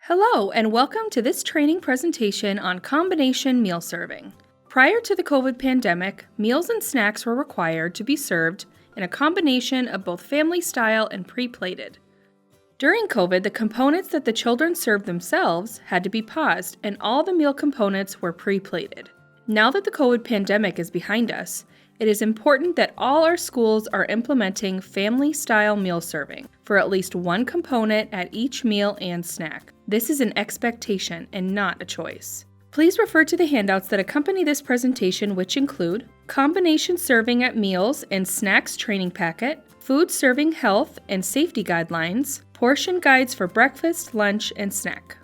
Hello, and welcome to this training presentation on combination meal serving. Prior to the COVID pandemic, meals and snacks were required to be served in a combination of both family style and pre-plated. During COVID, the components that the children served themselves had to be paused, and all the meal components were pre-plated. Now that the COVID pandemic is behind us, it is important that all our schools are implementing family-style meal serving for at least one component at each meal and snack. This is an expectation and not a choice. Please refer to the handouts that accompany this presentation, which include combination serving at meals and snacks training packet, food serving health and safety guidelines, portion guides for breakfast, lunch, and snack.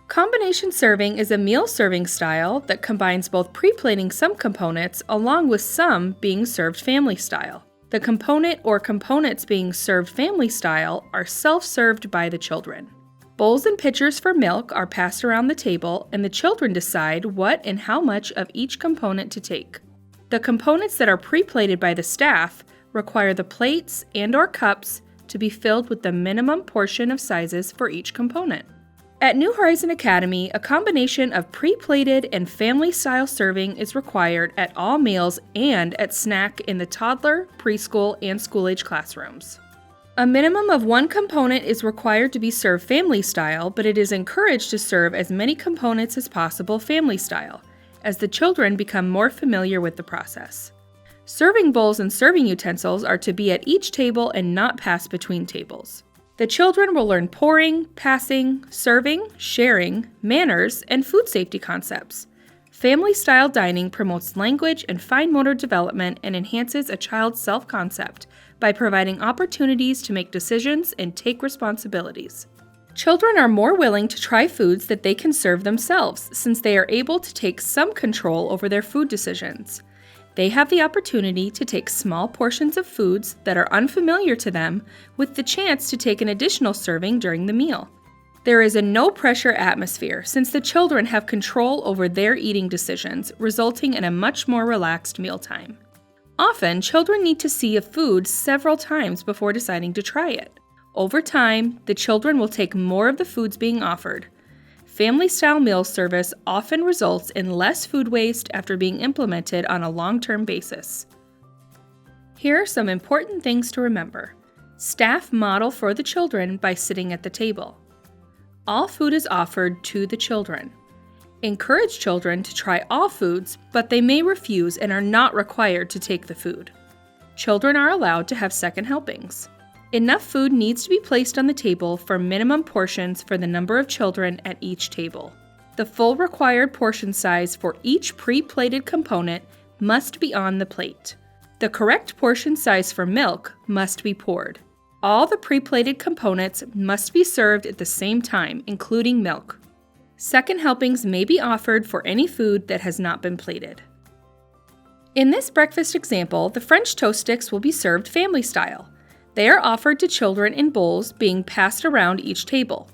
Combination serving is a meal serving style that combines both pre-plating some components along with some being served family style. The component or components being served family style are self-served by the children. Bowls and pitchers for milk are passed around the table, and the children decide what and how much of each component to take. The components that are pre-plated by the staff require the plates and/or cups to be filled with the minimum portion of sizes for each component. At New Horizon Academy, a combination of pre-plated and family-style serving is required at all meals and at snack in the toddler, preschool, and school-age classrooms. A minimum of one component is required to be served family-style, but it is encouraged to serve as many components as possible family-style, as the children become more familiar with the process. Serving bowls and serving utensils are to be at each table and not pass between tables. The children will learn pouring, passing, serving, sharing, manners, and food safety concepts. Family-style dining promotes language and fine motor development and enhances a child's self-concept by providing opportunities to make decisions and take responsibilities. Children are more willing to try foods that they can serve themselves since they are able to take some control over their food decisions. They have the opportunity to take small portions of foods that are unfamiliar to them with the chance to take an additional serving during the meal. There is a no-pressure atmosphere since the children have control over their eating decisions, resulting in a much more relaxed mealtime. Often, children need to see a food several times before deciding to try it. Over time, the children will take more of the foods being offered. Family-style meal service often results in less food waste after being implemented on a long-term basis. Here are some important things to remember. Staff model for the children by sitting at the table. All food is offered to the children. Encourage children to try all foods, but they may refuse and are not required to take the food. Children are allowed to have second helpings. Enough food needs to be placed on the table for minimum portions for the number of children at each table. The full required portion size for each pre-plated component must be on the plate. The correct portion size for milk must be poured. All the pre-plated components must be served at the same time, including milk. Second helpings may be offered for any food that has not been plated. In this breakfast example, the French toast sticks will be served family style. They are offered to children in bowls being passed around each table.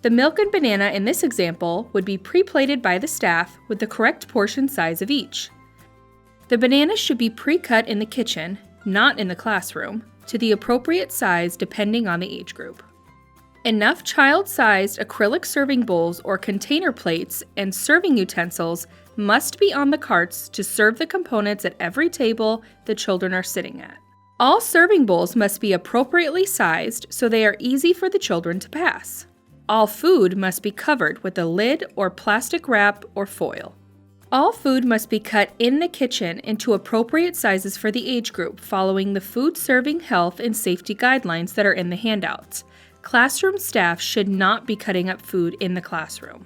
The milk and banana in this example would be pre-plated by the staff with the correct portion size of each. The bananas should be pre-cut in the kitchen, not in the classroom, to the appropriate size depending on the age group. Enough child-sized acrylic serving bowls or container plates and serving utensils must be on the carts to serve the components at every table the children are sitting at. All serving bowls must be appropriately sized so they are easy for the children to pass. All food must be covered with a lid or plastic wrap or foil. All food must be cut in the kitchen into appropriate sizes for the age group following the food serving health and safety guidelines that are in the handouts. Classroom staff should not be cutting up food in the classroom.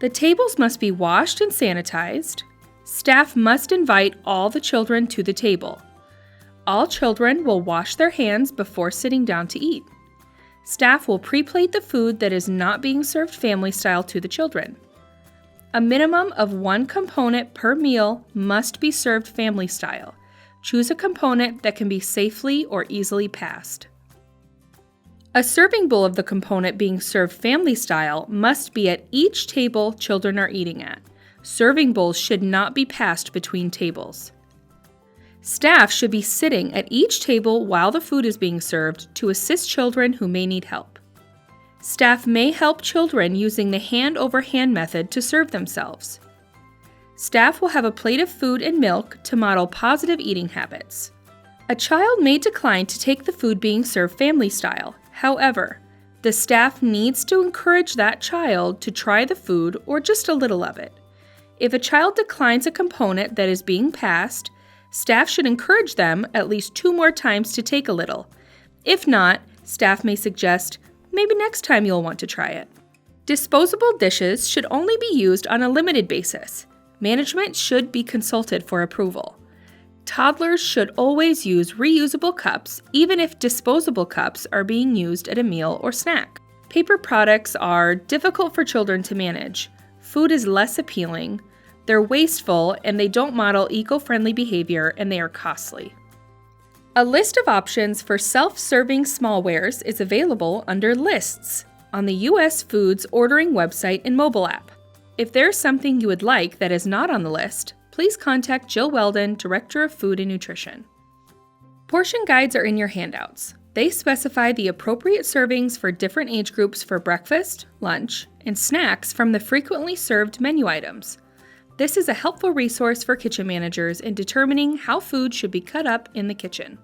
The tables must be washed and sanitized. Staff must invite all the children to the table. All children will wash their hands before sitting down to eat. Staff will pre-plate the food that is not being served family style to the children. A minimum of one component per meal must be served family style. Choose a component that can be safely or easily passed. A serving bowl of the component being served family style must be at each table children are eating at. Serving bowls should not be passed between tables. Staff should be sitting at each table while the food is being served to assist children who may need help. Staff may help children using the hand-over-hand method to serve themselves. Staff will have a plate of food and milk to model positive eating habits. A child may decline to take the food being served family style. However, the staff needs to encourage that child to try the food or just a little of it. If a child declines a component that is being passed, staff should encourage them at least 2 more times to take a little. If not, staff may suggest, maybe next time you'll want to try it. Disposable dishes should only be used on a limited basis. Management should be consulted for approval. Toddlers should always use reusable cups, even if disposable cups are being used at a meal or snack. Paper products are difficult for children to manage. Food is less appealing. They're wasteful, and they don't model eco-friendly behavior, and they are costly. A list of options for self-serving smallwares is available under Lists on the U.S. Foods ordering website and mobile app. If there's something you would like that is not on the list, please contact Jill Weldon, Director of Food and Nutrition. Portion guides are in your handouts. They specify the appropriate servings for different age groups for breakfast, lunch, and snacks from the frequently served menu items. This is a helpful resource for kitchen managers in determining how food should be cut up in the kitchen.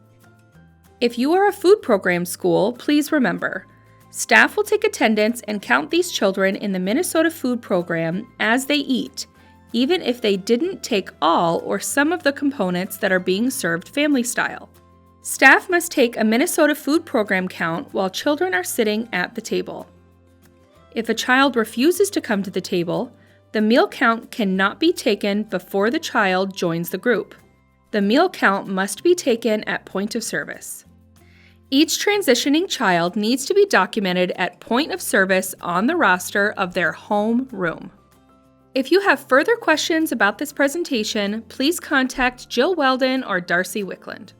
If you are a food program school, please remember, staff will take attendance and count these children in the Minnesota Food Program as they eat, even if they didn't take all or some of the components that are being served family style. Staff must take a Minnesota Food Program count while children are sitting at the table. If a child refuses to come to the table, the meal count cannot be taken before the child joins the group. The meal count must be taken at point of service. Each transitioning child needs to be documented at point of service on the roster of their home room. If you have further questions about this presentation, please contact Jill Weldon or Darcy Wickland.